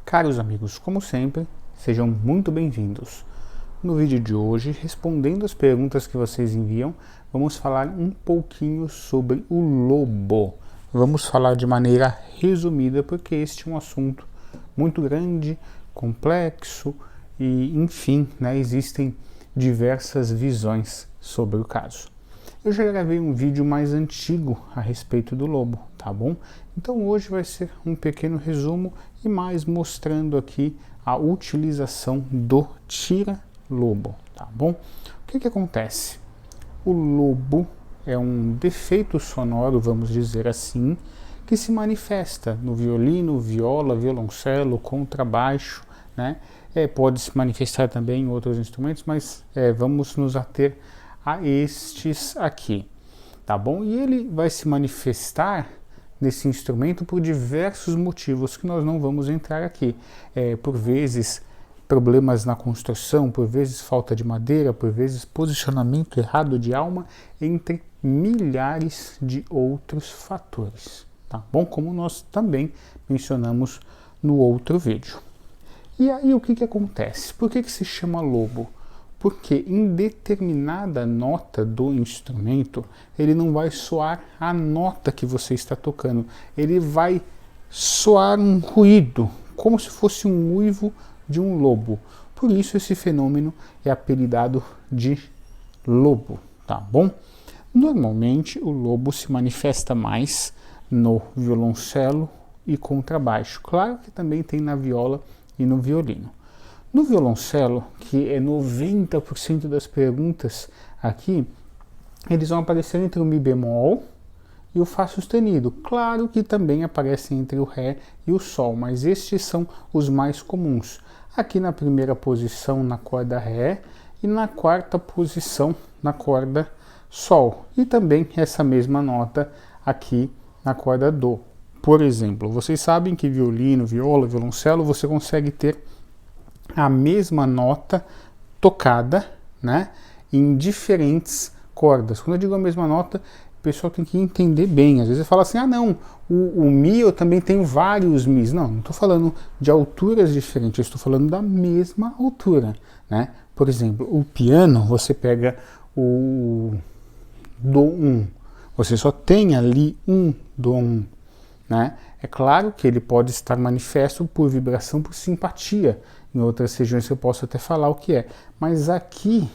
Caros amigos, como sempre, sejam muito bem-vindos. No vídeo de hoje, respondendo as perguntas que vocês enviam, vamos falar um pouquinho sobre o lobo. Vamos falar de maneira resumida, porque este é um assunto muito grande, complexo e, enfim, existem diversas visões sobre o caso. Eu já gravei um vídeo mais antigo a respeito do lobo, tá bom? Então hoje vai ser um pequeno resumo e mais mostrando aqui a utilização do tira-lobo, tá bom? O que acontece? O lobo é um defeito sonoro, vamos dizer assim, que se manifesta no violino, viola, violoncelo, contrabaixo, né? Pode se manifestar também em outros instrumentos, mas vamos nos ater a estes aqui, tá bom? E ele vai se manifestar nesse instrumento por diversos motivos que nós não vamos entrar aqui. Por vezes problemas na construção, por vezes falta de madeira, por vezes posicionamento errado de alma, entre milhares de outros fatores, tá bom? Como nós também mencionamos no outro vídeo. E aí o que acontece? Por que se chama lobo? Porque em determinada nota do instrumento, ele não vai soar a nota que você está tocando, ele vai soar um ruído, como se fosse um uivo de um lobo. Por isso esse fenômeno é apelidado de lobo, tá bom? Normalmente o lobo se manifesta mais no violoncelo e contrabaixo. Claro que também tem na viola e no violino. No violoncelo, que é 90% das perguntas aqui, eles vão aparecer entre o Mi bemol e o Fá sustenido. Claro que também aparecem entre o Ré e o Sol, mas estes são os mais comuns. Aqui na primeira posição na corda Ré e na quarta posição na corda Sol. E também essa mesma nota aqui na corda Dó. Por exemplo, vocês sabem que violino, viola, violoncelo, você consegue ter a mesma nota tocada, né, em diferentes cordas. Quando eu digo a mesma nota, o pessoal tem que entender bem. Às vezes fala assim, não, o Mi eu também tenho vários Mis. Não estou falando de alturas diferentes, eu estou falando da mesma altura, né? Por exemplo, o piano, você pega o Dó 1, você só tem ali um Dó 1, né? É claro que ele pode estar manifesto por vibração, por simpatia. Em outras regiões eu posso até falar o que é. Mas aqui,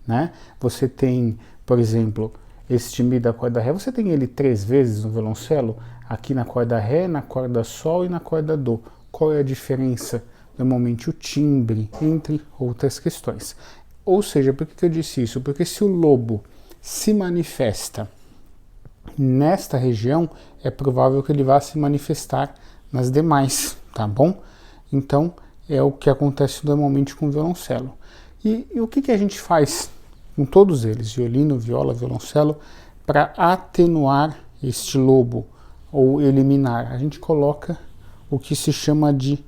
né, você tem, por exemplo, este Mi da corda Ré, você tem ele 3 vezes no violoncelo, aqui na corda Ré, na corda Sol e na corda Dó. Qual é a diferença? Normalmente o timbre, entre outras questões. Ou seja, por que eu disse isso? Porque se o lobo se manifesta nesta região, é provável que ele vá se manifestar nas demais, tá bom? Então, é o que acontece normalmente com o violoncelo. E o que a gente faz com todos eles, violino, viola, violoncelo, para atenuar este lobo ou eliminar? A gente coloca o que se chama de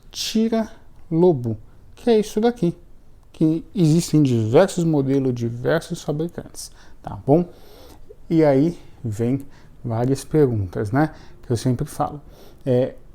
tira-lobo, que é isso daqui, que existem diversos modelos, diversos fabricantes, tá bom? E aí vem várias perguntas, né, que eu sempre falo.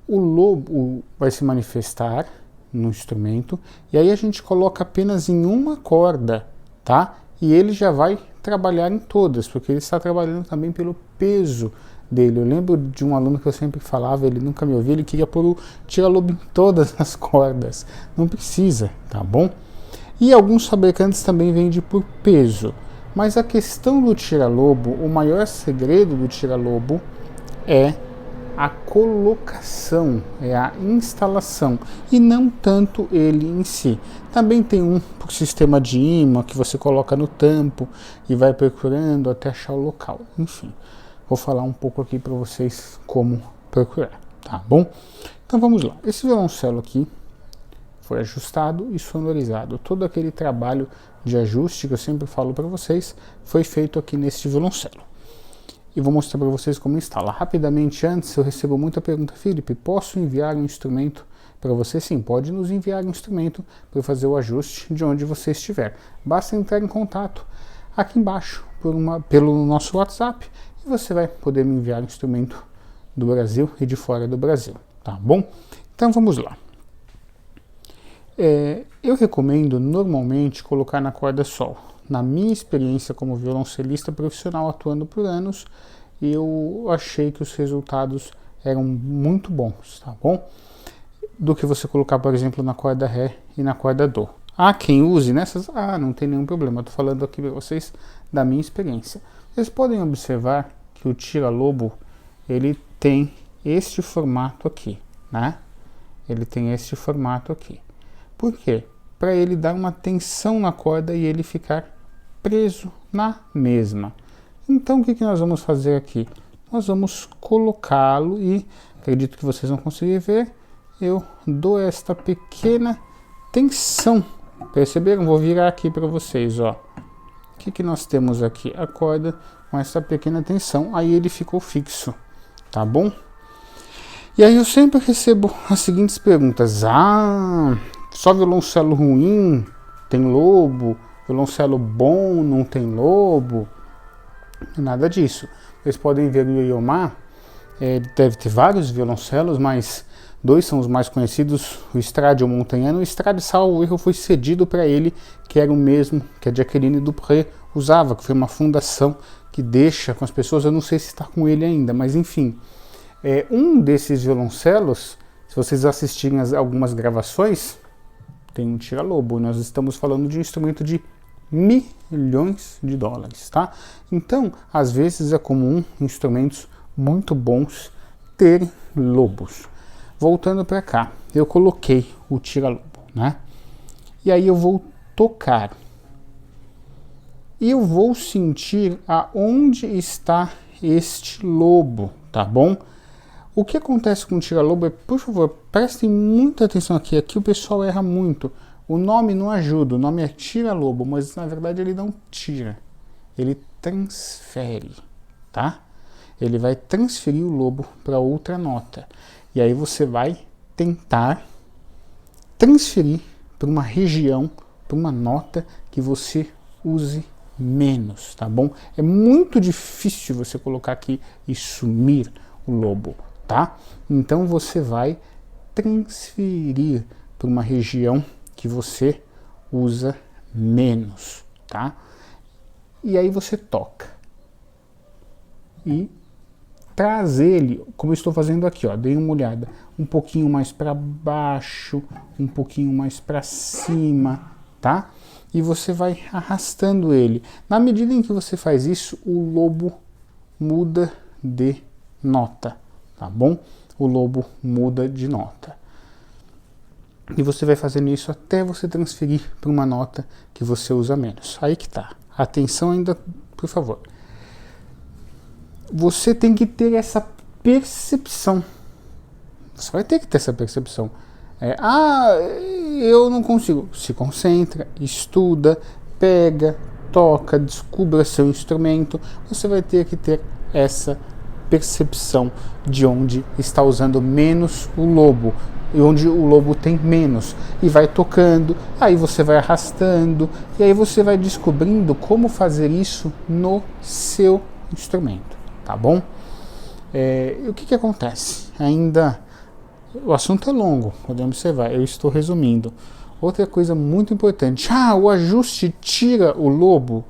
O lobo vai se manifestar no instrumento, e aí a gente coloca apenas em uma corda, tá? E ele já vai trabalhar em todas, porque ele está trabalhando também pelo peso dele. Eu lembro de um aluno que eu sempre falava, ele nunca me ouvia, ele queria pôr o tira-lobo em todas as cordas. Não precisa, tá bom? E alguns fabricantes também vendem por peso. Mas a questão do tira-lobo, o maior segredo do tira-lobo é a colocação, é a instalação, e não tanto ele em si. Também tem um por sistema de ímã que você coloca no tampo e vai procurando até achar o local. Enfim, vou falar um pouco aqui para vocês como procurar, tá bom? Então vamos lá. Esse violoncelo aqui foi ajustado e sonorizado. Todo aquele trabalho de ajuste que eu sempre falo para vocês foi feito aqui neste violoncelo. E vou mostrar para vocês como instala. Rapidamente antes, eu recebo muita pergunta, Felipe, posso enviar um instrumento para você? Sim, pode nos enviar um instrumento para eu fazer o ajuste de onde você estiver. Basta entrar em contato aqui embaixo pelo nosso WhatsApp e você vai poder me enviar um instrumento do Brasil e de fora do Brasil, tá bom? Então vamos lá. Eu recomendo normalmente colocar na corda sol. Na minha experiência como violoncelista profissional atuando por anos, eu achei que os resultados eram muito bons, tá bom? Do que você colocar, por exemplo, na corda Ré e na corda Dó. Há quem use nessas, não tem nenhum problema, eu tô falando aqui para vocês da minha experiência. Vocês podem observar que o tira-lobo, ele tem este formato aqui, né? Ele tem este formato aqui. Por quê? Para ele dar uma tensão na corda e ele ficar preso na mesma. Então o que nós vamos fazer aqui? Nós vamos colocá-lo e, acredito que vocês vão conseguir ver, eu dou esta pequena tensão. Perceberam? Vou virar aqui para vocês, ó. O que nós temos aqui? A corda com essa pequena tensão, aí ele ficou fixo, tá bom? E aí eu sempre recebo as seguintes perguntas: só violoncelo ruim tem lobo? Violoncelo bom não tem lobo? Nada disso. Vocês podem ver no Iomar, ele deve ter vários violoncelos, mas dois são os mais conhecidos, o Strade e o Montagnano. O Strade, salvo erro, foi cedido para ele, que era o mesmo que a Jacqueline Dupré usava, que foi uma fundação que deixa com as pessoas, eu não sei se está com ele ainda, mas enfim. Um desses violoncelos, se vocês assistirem algumas gravações, tem um tira-lobo. Nós estamos falando de um instrumento de milhões de dólares, tá? Então, às vezes é comum instrumentos muito bons terem lobos. Voltando para cá, eu coloquei o tira-lobo, né? E aí eu vou tocar. E eu vou sentir aonde está este lobo, tá bom? O que acontece com o tira-lobo é, por favor, prestem muita atenção aqui. Aqui o pessoal erra muito. O nome não ajuda, o nome é tira-lobo, mas na verdade ele não tira. Ele transfere, tá? Ele vai transferir o lobo para outra nota. E aí você vai tentar transferir para uma região, para uma nota que você use menos, tá bom? É muito difícil você colocar aqui e sumir o lobo, tá? Então você vai transferir para uma região que você usa menos, tá? E aí você toca e traz ele, como eu estou fazendo aqui, ó, dei uma olhada, um pouquinho mais para baixo, um pouquinho mais para cima, tá? E você vai arrastando ele. Na medida em que você faz isso, o lobo muda de nota, tá bom? O lobo muda de nota. E você vai fazendo isso até você transferir para uma nota que você usa menos. Aí que tá. Atenção ainda, por favor. Você tem que ter essa percepção. Você vai ter que ter essa percepção. Eu não consigo. Se concentra, estuda, pega, toca, descubra seu instrumento. Você vai ter que ter essa percepção de onde está usando menos o lobo, e onde o lobo tem menos, e vai tocando, aí você vai arrastando, e aí você vai descobrindo como fazer isso no seu instrumento, tá bom? E o que acontece? Ainda, o assunto é longo, podemos observar, eu estou resumindo. Outra coisa muito importante, o ajuste tira o lobo,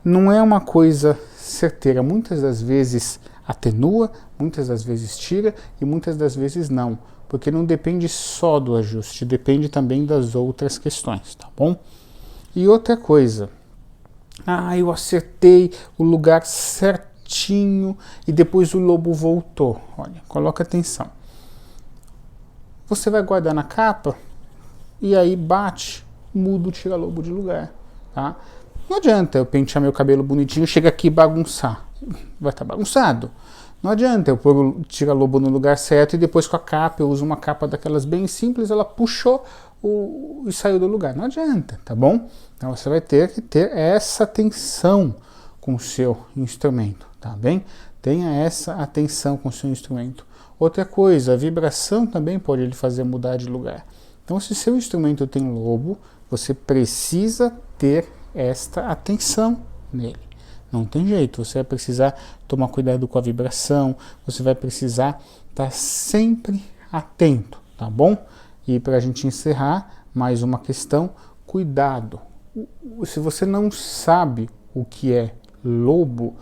não é uma coisa certeira, muitas das vezes atenua, muitas das vezes tira e muitas das vezes não, porque não depende só do ajuste, depende também das outras questões, tá bom? E outra coisa, eu acertei o lugar certinho e depois o lobo voltou. Olha, coloca atenção. Você vai guardar na capa e aí bate, muda o tira-lobo de lugar, tá? Não adianta eu pentear meu cabelo bonitinho, chega aqui e bagunçar. Vai estar bagunçado. Não adianta eu pôr o tira-lobo no lugar certo e depois com a capa, eu uso uma capa daquelas bem simples, ela puxou e saiu do lugar. Não adianta, tá bom? Então você vai ter que ter essa atenção com o seu instrumento, tá bem? Tenha essa atenção com o seu instrumento. Outra coisa, a vibração também pode lhe fazer mudar de lugar. Então se seu instrumento tem lobo, você precisa ter esta atenção nele. Não tem jeito, você vai precisar tomar cuidado com a vibração, você vai precisar estar sempre atento, tá bom? E para a gente encerrar, mais uma questão, cuidado. Se você não sabe o que é lobo,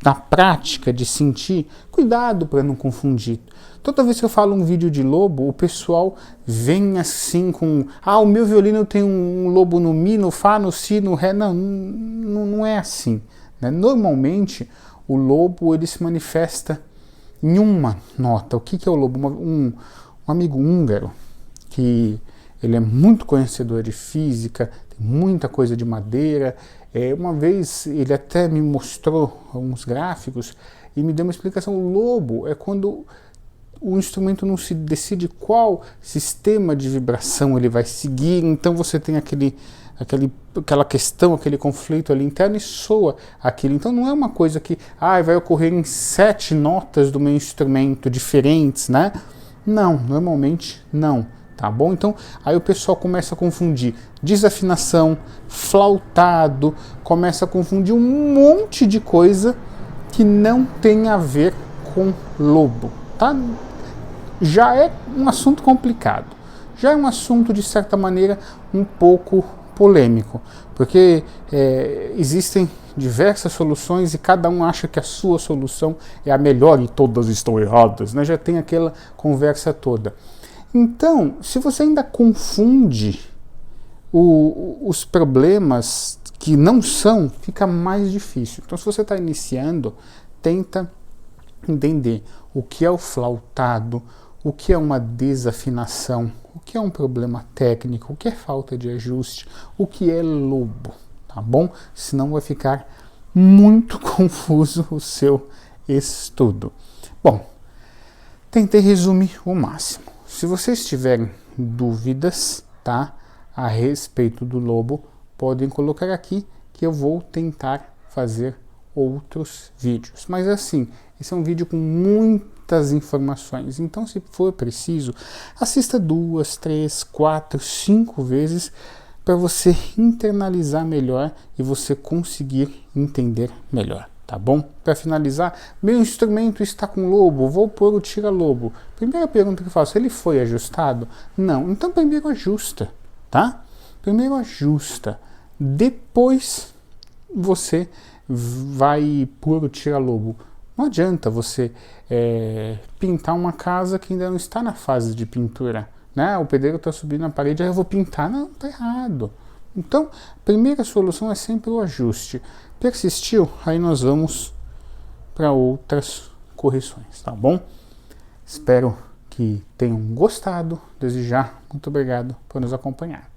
na prática de sentir, cuidado para não confundir. Toda vez que eu falo um vídeo de lobo, o pessoal vem assim com, o meu violino tem um lobo no mi, no fá, no si, no ré. Não, não é assim, né? Normalmente o lobo ele se manifesta em uma nota. O que é o lobo? Um amigo húngaro que ele é muito conhecedor de física, tem muita coisa de madeira. Uma vez ele até me mostrou uns gráficos e me deu uma explicação. O lobo é quando o instrumento não se decide qual sistema de vibração ele vai seguir, então você tem aquela questão, aquele conflito ali interno e soa aquilo. Então não é uma coisa que vai ocorrer em 7 notas do meu instrumento diferentes, né? Não, normalmente não. Tá bom? Então, aí o pessoal começa a confundir desafinação, flautado, começa a confundir um monte de coisa que não tem a ver com lobo, tá? Já é um assunto complicado, já é um assunto, de certa maneira, um pouco polêmico, porque existem diversas soluções e cada um acha que a sua solução é a melhor e todas estão erradas, né? Já tem aquela conversa toda. Então, se você ainda confunde os problemas que não são, fica mais difícil. Então, se você está iniciando, tenta entender o que é o flautado, o que é uma desafinação, o que é um problema técnico, o que é falta de ajuste, o que é lobo, tá bom? Senão vai ficar muito confuso o seu estudo. Bom, tentei resumir o máximo. Se vocês tiverem dúvidas, tá, a respeito do lobo, podem colocar aqui que eu vou tentar fazer outros vídeos. Mas assim, esse é um vídeo com muitas informações, então se for preciso, assista 2, 3, 4, 5 vezes para você internalizar melhor e você conseguir entender melhor. Tá bom? Para finalizar, meu instrumento está com lobo, vou pôr o tira-lobo. Primeira pergunta que eu faço, ele foi ajustado? Não, então primeiro ajusta, tá? Primeiro ajusta, depois você vai pôr o tira-lobo. Não adianta você pintar uma casa que ainda não está na fase de pintura, né? O pedreiro está subindo na parede, aí eu vou pintar. Não, tá errado. Então, a primeira solução é sempre o ajuste. Persistiu? Aí nós vamos para outras correções, tá bom? Espero que tenham gostado. Desde já, muito obrigado por nos acompanhar.